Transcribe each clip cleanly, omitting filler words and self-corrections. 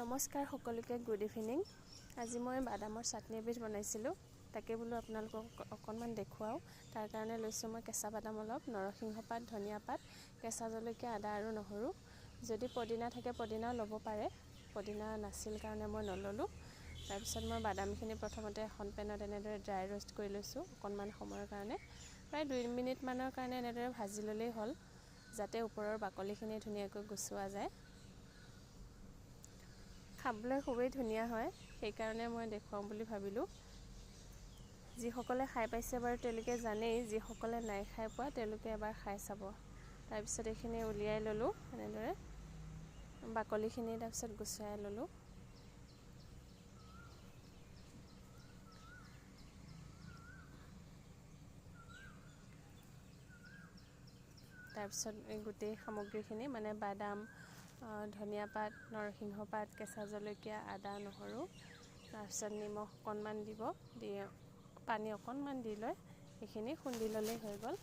নমস্কাৰ সকলোকে good evening. আজি মই বাদামৰ চাটনি এবিধ বনাইছিলোঁ, তাকে বোলো আপোনালোকক অকণমান দেখুৱাওঁ। তাৰ কাৰণে লৈছোঁ মই কেঁচা বাদাম অলপ, নৰসিংহ পাত, ধনিয়া পাত, কেঁচা জলকীয়া, আদা আৰু নহৰু। যদি পদিনা থাকে পদিনাও ল'ব পাৰে, পদিনা নাছিল কাৰণে মই নল'লোঁ। তাৰপিছত মই বাদামখিনি প্ৰথমতে এখন পেনত এনেদৰে ড্ৰাই ৰোষ্ট কৰি লৈছোঁ অকণমান সময়ৰ কাৰণে। প্ৰায় 2 মিনিটমানৰ কাৰণে এনেদৰে ভাজি ল'লেই হ'ল, যাতে ওপৰৰ বাকলিখিনি ধুনীয়াকৈ গুচোৱা যায়। খাবলৈ খুবেই ধুনীয়া হয়, সেইকাৰণে মই দেখুৱাম বুলি ভাবিলোঁ। যিসকলে খাই পাইছে বাৰু তেওঁলোকে জানেই, যিসকলে নাই খাই পোৱা তেওঁলোকে এবাৰ খাই চাব। তাৰপিছত এইখিনি উলিয়াই ল'লোঁ, এনেদৰে বাকলিখিনি তাৰপিছত গুচাই ল'লোঁ। তাৰপিছত এই গোটেই সামগ্ৰীখিনি মানে বাদাম, ধনিয়া পাত, নৰসিংহ পাত, কেঁচা জলকীয়া, আদা, নহৰু, তাৰপিছত নিমখ অকণমান দিব, দি পানী অকণমান দি লৈ সেইখিনি খুন্দি ল'লেই হৈ গ'ল।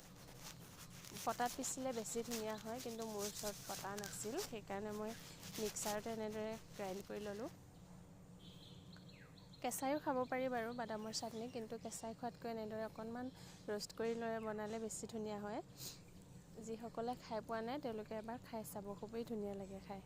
পটাত পিচিলে বেছি ধুনীয়া হয়, কিন্তু মোৰ ওচৰত পটা নাছিল, সেইকাৰণে মই মিক্সাৰতে এনেদৰে গ্ৰাইণ্ড কৰি ল'লোঁ। কেঁচাইও খাব পাৰি বাৰু বাদামৰ চাটনি, কিন্তু কেঁচাই খোৱাতকৈ এনেদৰে অকণমান ৰোষ্ট কৰি লৈ বনালে বেছি ধুনীয়া হয়। যিসকলে খাই পোৱা নাই তেওঁলোকে এবাৰ খাই চাব, খুবেই ধুনীয়া লাগে খাই।